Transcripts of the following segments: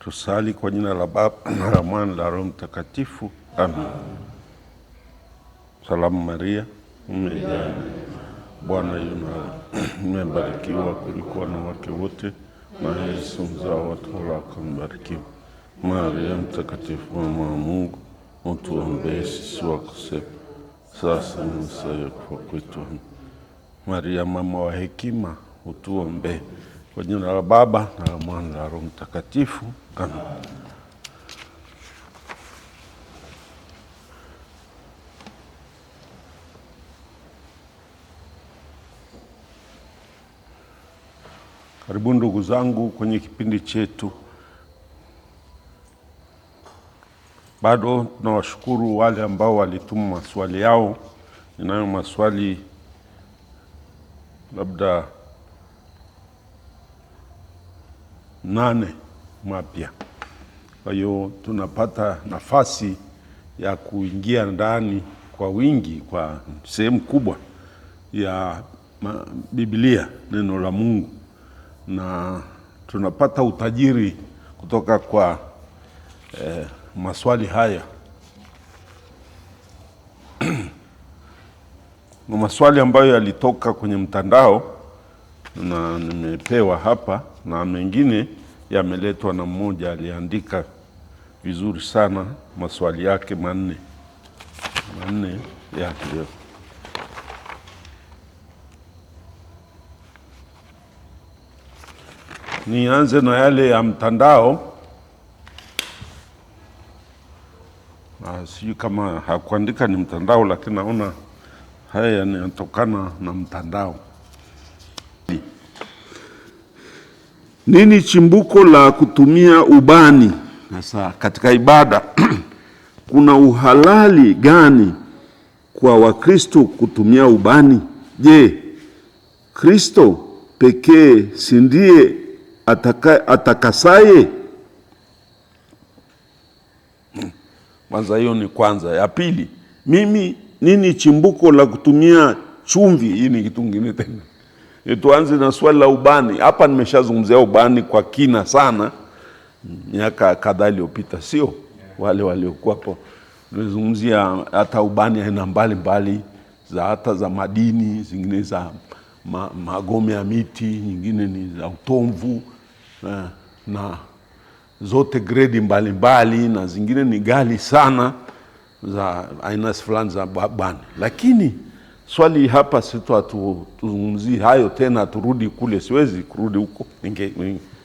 Tusali kwa jina la Baba na la Mwana na la Roho Mtakatifu. Amen. Salamu Maria, umejaa Bwana yu nawe, umebarikiwa kuliko wanawake wote, na Yesu mzao wa tumbo lako mbarikiwa. Maria mtakatifu, mama wa Mungu, utuombee sisi wakosefu, sasa na saa ya kufa kwetu. Maria mama wa hekima, utuombee. Kwa jina la Baba na la Mwana na la Roho Mtakatifu. Amen. Karibu ndugu zangu kwenye kipindi chetu. Bado tunawashukuru wale ambao walituma maswali yao. Ninayo maswali labda 8 mapya. Kwa hiyo tunapata nafasi ya kuingia ndani kwa wingi, kwa sehemu kubwa ya Biblia, neno la Mungu, na tunapata utajiri kutoka kwa maswali haya. Na maswali ambayo yalitoka kwenye mtandao na nimepewa hapa, na mengine yameletwa na mmoja aliandika vizuri sana maswali yake 4 yake. Nianze na yale ya mtandao. Sijui kama hakuandika ni mtandao, lakini naona haya yanatokana na mtandao. Nini chimbuko la kutumia ubani sasa katika ibada? Kuna uhalali gani kwa Wakristo kutumia ubani? Je, Kristo pekee si ndiye atakasaye? Kwanza hiyo ni kwanza. Ya pili, nini chimbuko la kutumia chumvi? Hii ni kitu kingine tena. Tuanze na swali la ubani. Hapa nimeshazungumzia ubani kwa kina sana miaka kadhaa iliyopita, sio wale waliokuwa hapo. Nimezungumzia hata ubani aina mbalimbali, hata za madini, zingine za magome ya miti, nyingine ni za utomvu, na zote grade mbalimbali, na zingine ni ghali sana za aina fulani za ubani. Lakini swali hapa tuzungumzie hayo tena, turudi kule. Siwezi kurudi huko,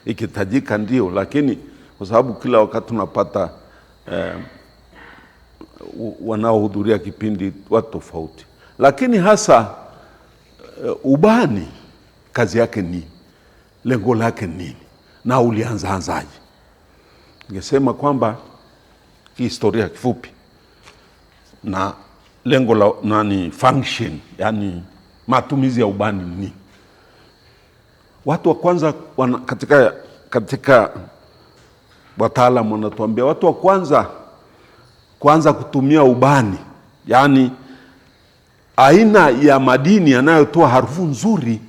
ikitajika ndio, lakini kwa sababu kila wakati tunapata wanaohudhuria kipindi watu tofauti. Lakini hasa ubani kazi yake ni, lengo lake nini, na ulianzaje? Ningesema kwamba historia kifupi na lengo la function, yani matumizi ya ubani ni. Watu wa kwanza katika wataalamu wanatuambia watu wa kwanza kutumia ubani, yani aina ya madini yanayotoa harufu nzuri,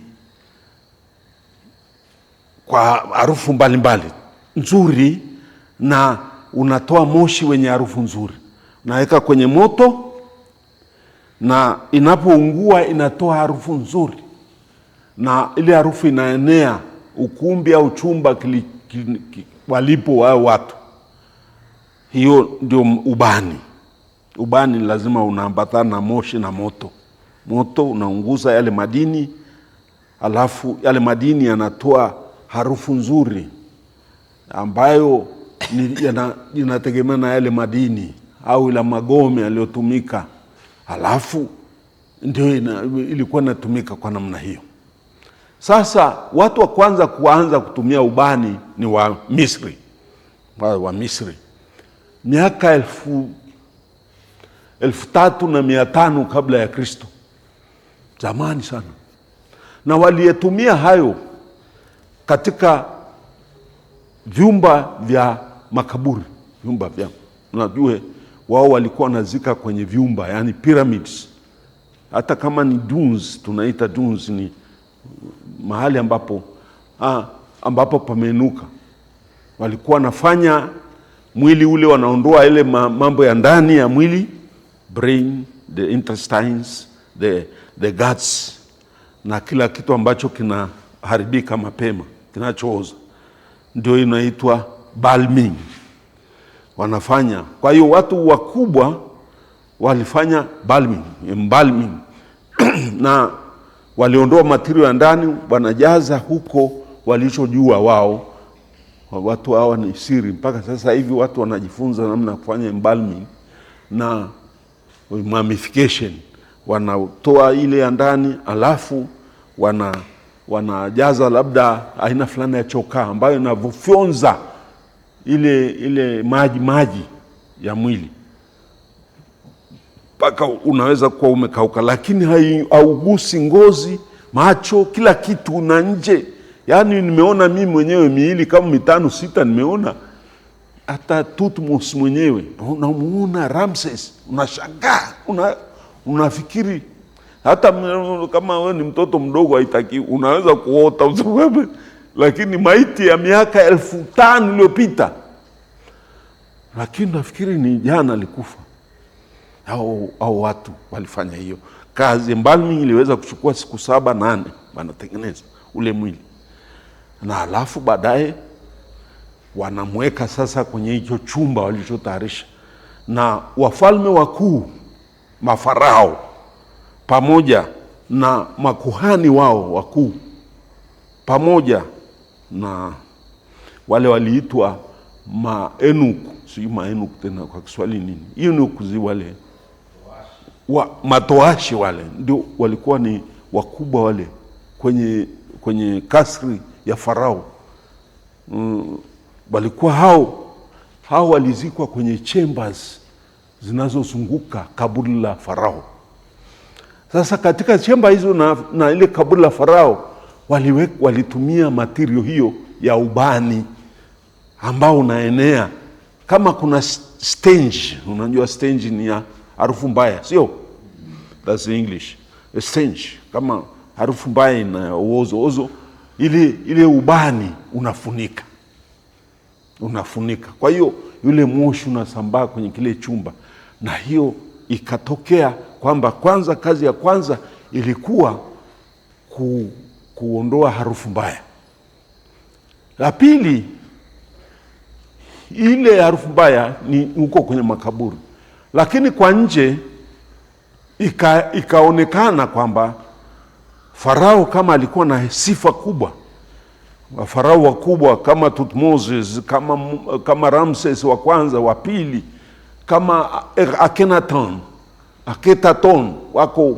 kwa harufu mbalimbali nzuri, na unatoa moshi wenye harufu nzuri. Naweka kwenye moto, na inapoungua inatoa harufu nzuri, na ile harufu inaenea ukumbi au chumba walipo wao watu. Hiyo ndio ubani. Ubani lazima unaambatana na moshi na moto. Moto unaunguza yale madini, alafu yale madini yanatoa harufu nzuri ambayo inategemea na yale madini au ila magome yaliyotumika. Alafu ndio ilikuwa inatumika kwa namna hiyo. Sasa watu wa kuanza kutumia ubani ni wa Misri. Miaka 3500 kabla ya Kristo. Zamani sana. Na waliyetumia hayo katika vyumba vya makaburi, vyumba vya, unajua wao walikuwa wanazika kwenye vyumba, yani pyramids. Hata kama ni dunes, tunaita dunes, ni mahali ambapo pamenuka. walikuwa wanafanya mwili ule, wanaondoa ile mambo ya ndani ya mwili, brain, the intestines, the guts, na kila kitu ambacho kinaharibika mapema, kinachooza, ndio inaitwa balming wanafanya. Kwa hiyo watu wakubwa walifanya embalming na waliondoa material ya ndani, wanajaza huko walichojua wao. Watu hawa ni siri, mpaka sasa hivi watu wanajifunza namna ya kufanya embalming na mummification. Wanatoa ile ya ndani, alafu wanajaza labda aina fulani ya chokaa ambayo inavufyonza ile maji ya mwili mpaka unaweza kuwa umekauka, lakini haugusi ngozi, macho, kila kitu na nje. Yaani nimeona mimi mwenyewe miili kama 5-6 nimeona. Hata Thutmose mwenyewe, unamuona Ramses, unashangaa, unafikiri hata kama wewe ni mtoto mdogo haitaki, unaweza kuota usiwewe, lakini maiti ya miaka 1500 iliyopita, lakini nafikiri ni jana alikufa. Hao watu walifanya hiyo kazi. Embalming iliweza kuchukua siku 7-8 wanatengeneza ule mwili, na alafu baadaye wanamweka sasa kwenye hicho chumba walichotayarisha, na wafalme wakuu, mafarao, pamoja na makuhani wao wakuu, pamoja na wale waliitwa maenuku, sio maenuku tena kwa Kiswahili nini, eunuku, wale matoashi, wale ndio walikuwa ni wakubwa wale kwenye kasri ya Farao. Walikuwa hao walizikwa kwenye chambers zinazozunguka kaburi la Farao. Sasa katika chemba hizo na ile kaburi la Farao walitumia material hiyo ya ubani ambao unaenea kama kuna stench. Unajua stench ni ya harufu mbaya, sio? That's English. A stench, kama harufu mbaya na ozo, ile ubani unafunika. Kwa hiyo yule moshi unasambaa kwenye kile chumba, na hiyo ikatokea kwamba kwanza, kazi ya kwanza ilikuwa kuondoa harufu mbaya. La pili, ile harufu mbaya ni huko kwenye makaburi, lakini kwa nje ikaonekana kwamba Farao kama alikuwa na sifa kubwa. Farao wakubwa kama Thutmose, kama Ramses wa kwanza, wa pili, kama Akhenaton, wako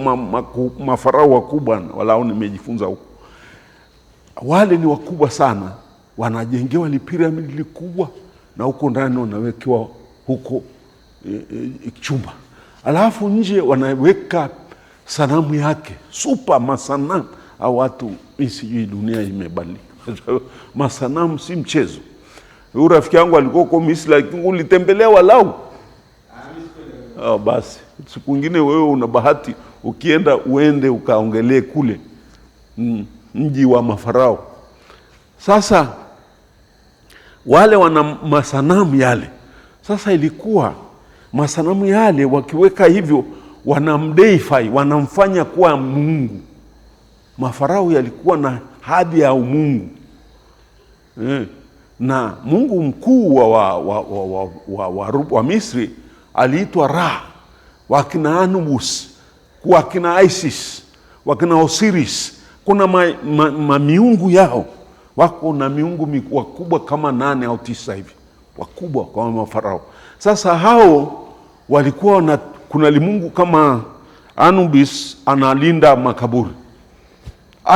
mafarao wakubwa, walao nimejifunza huko. Wale ni wakubwa sana, wanajengewa piramidi likubwa, na huko ndani wanawekewa huko chumba. Alafu nje wanaweka sanamu yake, super masanamu. Au watu, sijui dunia imebadilika. Masanamu si mchezo. Huyu rafiki yangu alikuwa kwa Misri, lakini ulitembelea walau. Basi siku nyingine wewe una bahati, ukienda uende ukaongelee kule mji wa mafarao. Sasa wale wana masanamu yale. Sasa ilikuwa masanamu yale wakiweka hivyo wanamdeify, wanamfanya kuwa Mungu. Mafarao yalikuwa na hadhi ya umungu. Na Mungu mkuu wa Misri aliitwa Ra, wakina Anubis, wakina Isis, wakina Osiris. Kuna miungu yao, wako na miungu wakubwa kama 8 au 9 hivi, wakubwa kwa mafarao. Sasa hao walikuwa kuna limungu kama Anubis analinda makaburi,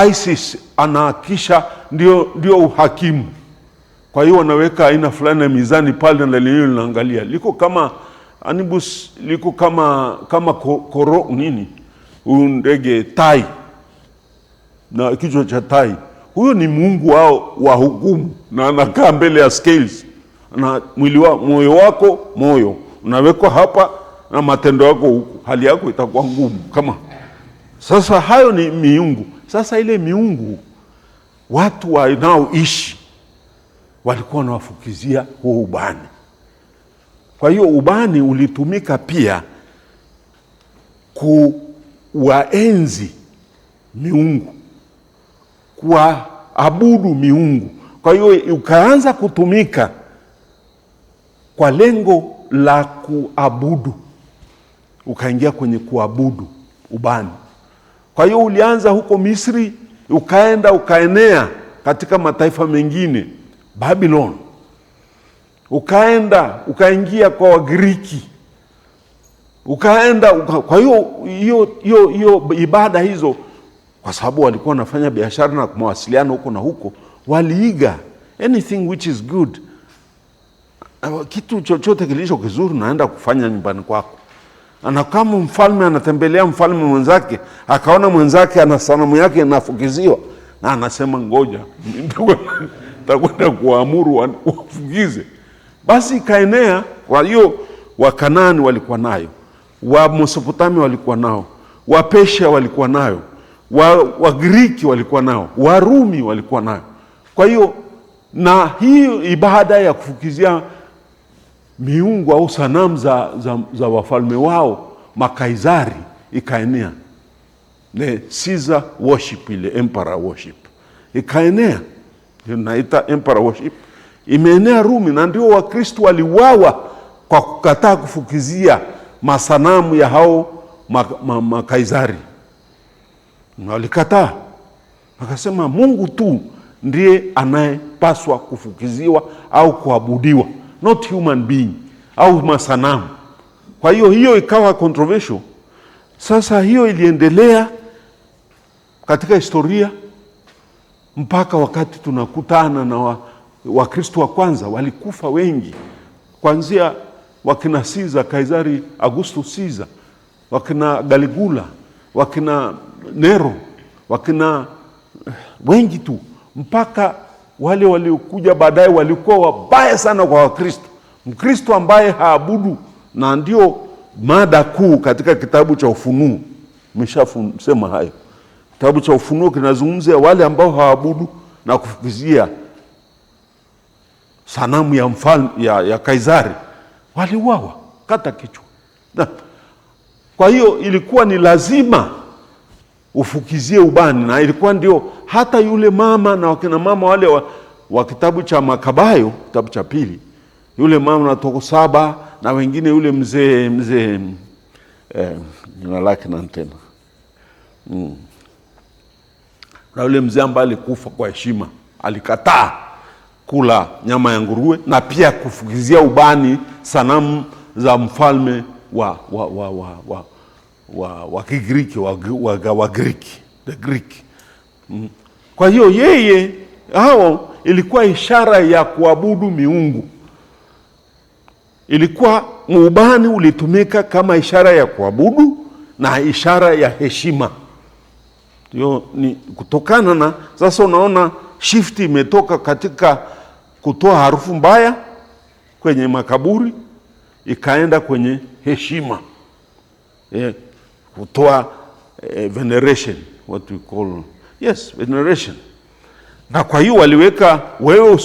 Isis anahakisha ndio uhakimu. Kwa hiyo wanaweka aina fulani ya mizani pale, na leo linaangalia liko kama Anubis, liko kama koro nini, ndege tai na kichwa cha tai. Huyo ni Mungu wao wa hukumu, na anakaa mbele ya scales, na moyo wako unawekwa hapa, na matendo yako huku, hali yako itakuwa ngumu kama. Sasa hayo ni miungu. Sasa ile miungu watu wanaoishi walikuwa wanawafukizia huo ubani. Kwa hiyo ubani ulitumika pia kuwaenzi miungu, kuabudu miungu. Kwa hiyo ukaanza kutumika kwa lengo la kuabudu, ukaingia kwenye kuabudu ubani. Kwa hiyo ulianza huko Misri, ukaenda ukaenea katika mataifa mengine, Babylon, ukaenda ukaingia kwa Wagiriki, ukaenda kwa hiyo ibada hizo, kwa sababu walikuwa wanafanya biashara na mawasiliano huko na huko, waliiga anything which is good. Kitu chochote kilicho kizuri naenda kufanya nyumbani kwako. Na kama mfalme anatembelea mfalme mwenzake, akaona mwenzake ana sanamu yake inafukiziwa, na anasema ngoja nitakwenda kuamuru wafukize. Basi ikaenea. Kwa hiyo Wakanani walikuwa nayo, wa Mesopotamia walikuwa nao, wa Persia walikuwa nayo, wa Griki walikuwa nao, Warumi walikuwa nayo. Kwa hiyo na hii ibada ya kufukizia miungu au sanamu za wafalme wao makaizari ikaenea. The Caesar worship, ile emperor worship ikaenea, naita emperor worship, imeenea Rumi, na ndio Wakristo waliuawa kwa kukataa kufukizia masanamu ya hao makaizari. Walikataa, wakasema Mungu tu ndiye anayepaswa kufukiziwa au kuabudiwa, not human being au masanamu. Kwa hiyo ikawa controversial. Sasa hiyo iliendelea katika historia mpaka wakati tunakutana na Wakristo wa kwanza. Walikufa wengi, kuanzia wakina Caesar, Kaisari Augustus Caesar, wakina Caligula, wakina Nero, wakina wengi tu, mpaka wale waliokuja baadaye walikuwa wabaya sana kwa Wakristo. Mkristo ambaye haabudu, na ndio mada kuu katika kitabu cha Ufunuo. Nimeshasema hayo. Kitabu cha Ufunuo kinazungumzia wale ambao haabudu na kufukizia sanamu ya mfalme ya Kaisari, waliuawa kata kichwa. Kwa hiyo ilikuwa ni lazima ufukizie ubani, na ilikuwa ndio hata yule mama na wakina mama wale wa kitabu cha Makabayo, kitabu cha pili, yule mama na toko saba na wengine, yule mzee jina lake na tena na yule mzee ambaye alikufa kwa heshima, alikataa kula nyama ya nguruwe na pia kufukizia ubani sanamu za mfalme wa Kigiriki, wa Griki, the Greek. Kwa hiyo hao ilikuwa ishara ya kuabudu miungu. Ilikuwa ubani ulitumika kama ishara ya kuabudu na ishara ya heshima. Hiyo ni kutokana na, sasa unaona shift imetoka katika kutoa harufu mbaya kwenye makaburi, ikaenda kwenye heshima, kutoa veneration, what we call, yes, veneration. Na kwa hiyo waliweka, wewe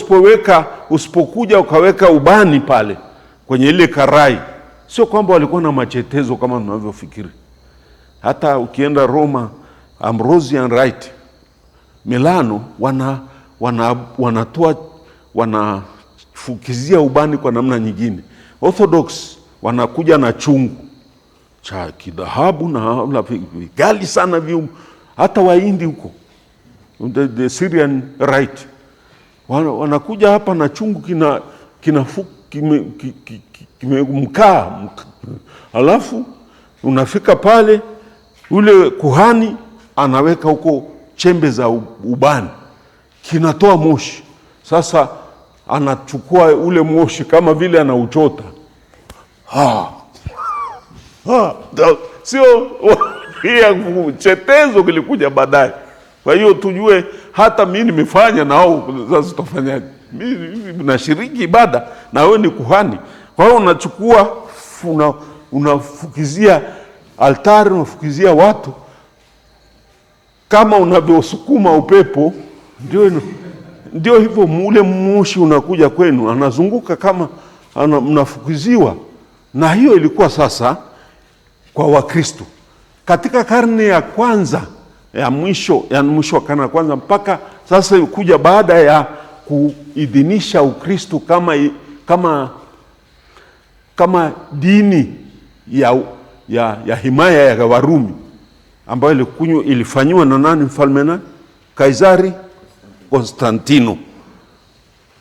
usipokuja ukaweka ubani pale kwenye ile karai, sio kwamba walikuwa na machetezo kama tunavyofikiri. Hata ukienda Roma, Ambrosian Rite, Milano, wanafukizia ubani kwa namna nyingine. Orthodox wanakuja na chungu cha kidhahabu na gali sana viu. Hata Wahindi huko, the Syrian Rite, wanakuja hapa na chungu kimemkaa. Alafu unafika pale, ule kuhani anaweka huko chembe za ubani, kinatoa moshi. Sasa anachukua ule moshi kama vile anauchota. Sio chetezo kilikuja baadaye. Kwa hiyo tujue, hata mimi nimefanya, nao sasa tutafanyaje? Mimi nashiriki ibada na wewe ni kuhani. Kwa hiyo unachukua, unafukizia altari, unafukizia watu kama unavyosukuma upepo. ndio hivyo, mule moshi unakuja kwenu, anazunguka kama mnafukiziwa. Na hiyo ilikuwa sasa kwa Wakristo katika karne ya kwanza ya mwisho wa karne ya kwanza, mpaka sasa kuja baada ya kuidhinisha Ukristo kama dini ya himaya ya Warumi, ambayo ilifanywa na nani? Mfalme na Kaisari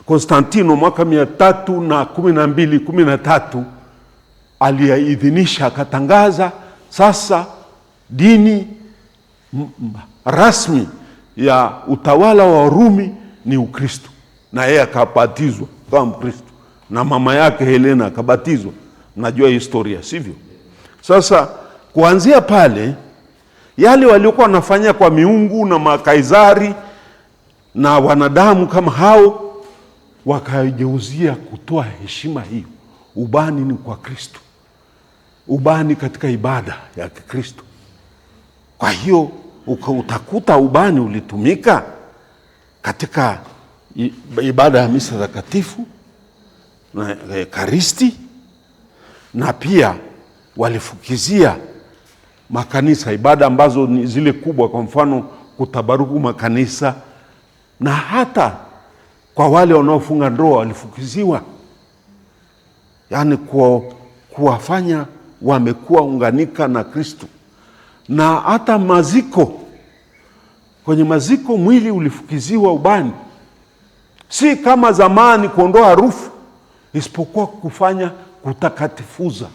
Konstantino mwaka 313 aliidhinisha, akatangaza sasa dini rasmi ya utawala wa Warumi ni Ukristo, na yeye akabatizwa kama Mkristo, na mama yake Helena akabatizwa. Najua historia, sivyo? Sasa kuanzia pale, yale waliokuwa wanafanya kwa miungu na makaisari na wanadamu kama hao, wakajeuzia kutoa heshima hiyo. Ubani ni kwa Kristo, ubani katika ibada ya Kikristo. Kwa hiyo utakuta ubani ulitumika katika ibada ya misa takatifu na Ekaristi, na pia walifukizia makanisa, ibada ambazo ni zile kubwa, kwa mfano kutabaruku makanisa, na hata kwa wale wanaofunga ndoa walifukiziwa, yani kuwafanya wamekuwa unganika na Kristo. Na hata maziko, kwenye maziko mwili ulifukiziwa ubani, si kama zamani kuondoa harufu, isipokuwa kufanya kutakatifuza.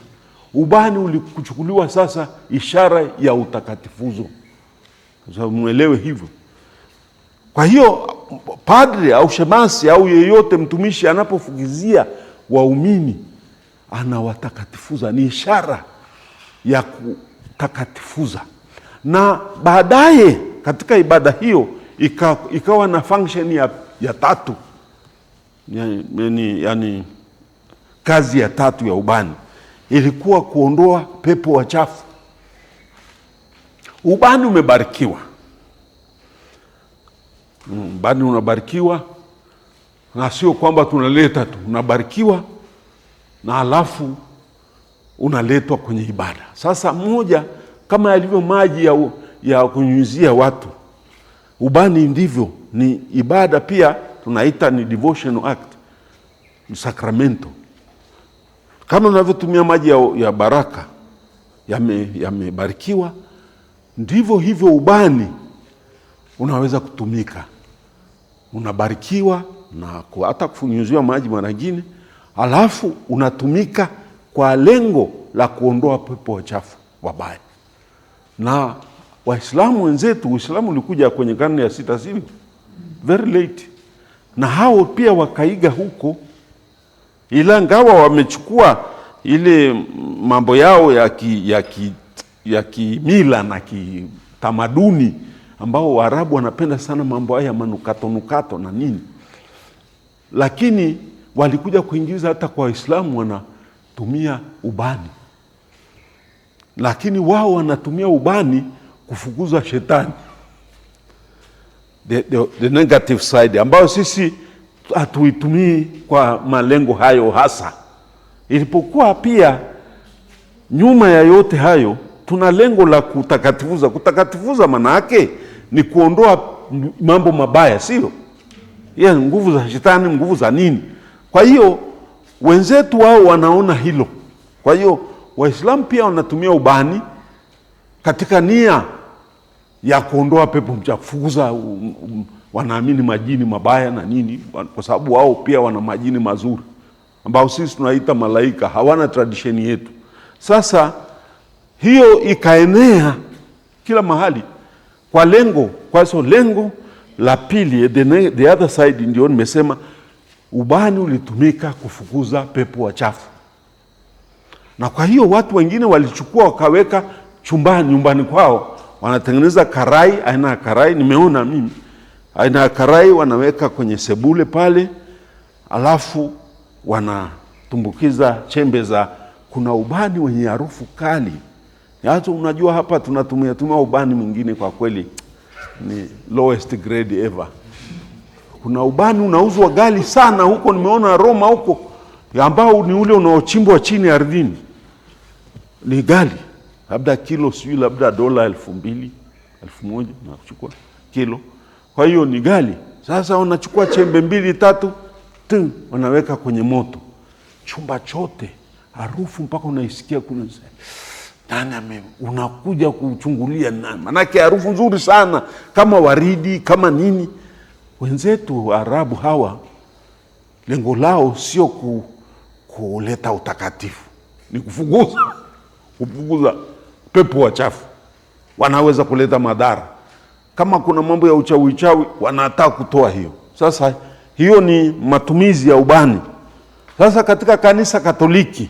Ubani ulikuchukuliwa sasa ishara ya utakatifuzo, sasa muelewe hivyo. Kwa hiyo padri au shemasi au yeyote mtumishi anapofukizia waumini, anawatakatifuza, ni ishara ya kutakatifuza. Na baadaye katika ibada hiyo ikawa na function ya tatu, yani kazi ya tatu ya ubani ilikuwa kuondoa pepo wachafu. Ubani umebarikiwa, ubani unabarikiwa, na sio kwamba tunaleta tu, unabarikiwa na alafu unaletwa kwenye ibada. Sasa moja, kama yalivyo maji ya kunyunyizia watu, ubani ndivyo ni ibada pia, tunaita ni devotional act, ni sakramento. Kama unavyotumia maji ya baraka yamebarikiwa, ndivyo hivyo ubani unaweza kutumika, unabarikiwa na hata kunyunyiziwa maji mara nyingine, alafu unatumika kwa lengo la kuondoa pepo wachafu wabaya. Na Waislamu wenzetu, Uislamu ulikuja kwenye karne ya 6 sivyo, very late, na hao pia wakaiga huko, ila ngawa wamechukua ile mambo yao ya kimila na kitamaduni, ambao Waarabu wanapenda sana mambo haya manukato na nini, lakini walikuja kuingiza hata kwa Waislamu wanatumia ubani, lakini wao wanatumia ubani kufukuza shetani, the negative side, ambayo sisi hatuitumii kwa malengo hayo hasa. Ilipokuwa pia nyuma ya yote hayo tuna lengo la kutakatifuza. Kutakatifuza maana yake ni kuondoa mambo mabaya, sio? Nguvu za shetani, nguvu za nini. Kwa hiyo wenzetu wao wanaona hilo. Kwa hiyo Waislamu pia wanatumia ubani katika nia ya kuondoa pepo mchafuza, wanaamini majini mabaya na nini, kwa sababu wao pia wana majini mazuri ambao sisi tunaita malaika, hawana tradition yetu. Sasa hiyo ikaenea kila mahali kwa lengo la pili, the other side, ndio nimesema ubani ulitumika kufukuza pepo wachafu. Na kwa hiyo watu wengine walichukua wakaweka nyumbani kwao, wanatengeneza karai, aina ya karai, nimeona mimi aina ya karai, wanaweka kwenye sebule pale, alafu wanatumbukiza chembe za, kuna ubani wenye harufu kali. Yaani unajua hapa tunatumia ubani mwingine kwa kweli ni lowest grade ever. Kuna ubani unauzwa ghali sana huko, nimeona Roma huko, ambao ni ule unaochimbwa chini ardhini. Ni ghali. Labda kilo sijui labda dola 2,000, 1,000 na kuchukua kilo. Kwa hiyo ni ghali. Sasa wanachukua chembe 2, 3 wanaweka kwenye moto. Chumba chote harufu mpaka unaisikia kuna nani unakuja kuchungulia nani. Manake harufu nzuri sana kama waridi, kama nini. Wenzetu Waarabu hawa lengo lao sio kuleta utakatifu, ni kufukuza pepo wachafu. Wanaweza kuleta madhara. Kama kuna mambo ya uchawi wanataka kutoa hiyo. Sasa hiyo ni matumizi ya ubani. Sasa katika kanisa Katoliki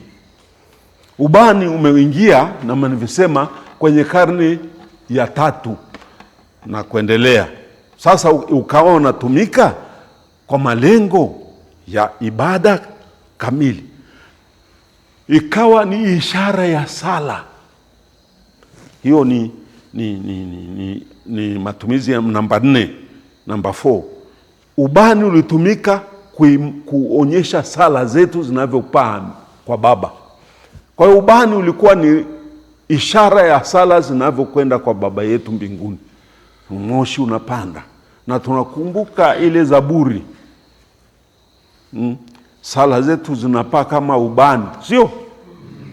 ubani umeingia na nilivyosema kwenye karne ya 3 na kuendelea. Sasa ukawa unatumika kwa malengo ya ibada kamili. Ikawa ni ishara ya sala. Hiyo ni matumizi ya namba 4, namba 4. Ubani ulitumika kuonyesha sala zetu zinavyopaa kwa Baba. Kwa hiyo ubani ulikuwa ni ishara ya sala zinavyokwenda kwa Baba yetu mbinguni. Moshi unapanda. Na tunakumbuka ile Zaburi. Sala zetu zinapaa kama ubani, sio?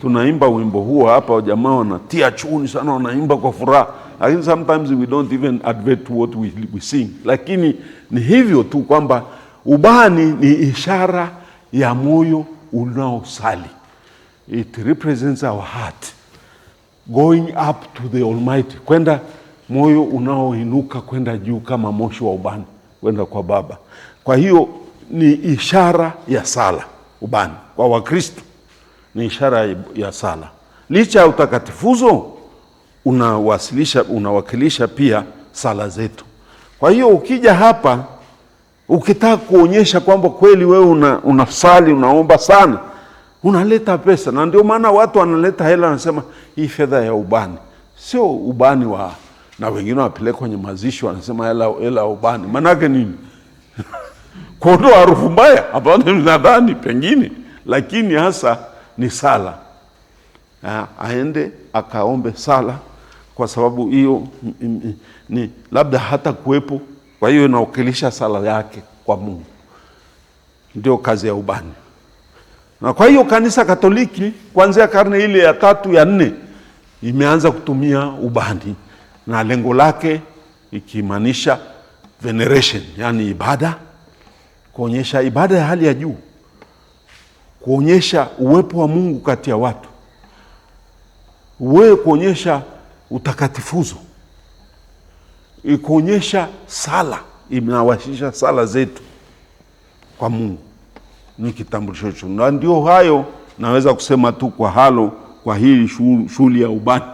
Tunaimba wimbo huo hapa, jamaa wanatia chuni sana, wanaimba kwa furaha. Lakini sometimes we don't even advert what we sing. Lakini ni hivyo tu kwamba ubani ni ishara ya moyo unaosali. It represents our heart going up to the Almighty, kwenda moyo unaoinuka kwenda juu kama moshi wa ubani kwenda kwa Baba. Kwa hiyo ni ishara ya sala. Ubani kwa Wakristo ni ishara ya sala. Licha ya utakatifuzo unawakilisha pia sala zetu. Kwa hiyo ukija hapa ukitaka kuonyesha kwamba kweli wewe unasali, unaomba sana, unaleta pesa. Na ndio maana watu wanaleta hela, wanasema hii fedha ya ubani. Sio ubani na wengine wapeleka kwenye mazishi wanasema hela ubani. Maana yake nini? Kuondoa harufu mbaya. Hapana, nadhani pengine, lakini hasa ni sala. Aende akaombe sala, kwa sababu hiyo ni labda hata kuwepo. Kwa hiyo inawakilisha sala yake kwa Mungu. Ndio kazi ya ubani. Na kwa hiyo kanisa Katoliki kuanzia karne ile ya 3 ya 4 imeanza kutumia ubani, na lengo lake ikimaanisha veneration, yani ibada, kuonyesha ibada ya hali ya juu, kuonyesha uwepo wa Mungu kati ya watu, kuonyesha utakatifuzo, kuonyesha sala, inawashisha sala zetu kwa Mungu. Ni kitambulisho. Na ndio hayo naweza kusema tu kwa hii shughuli ya ubani.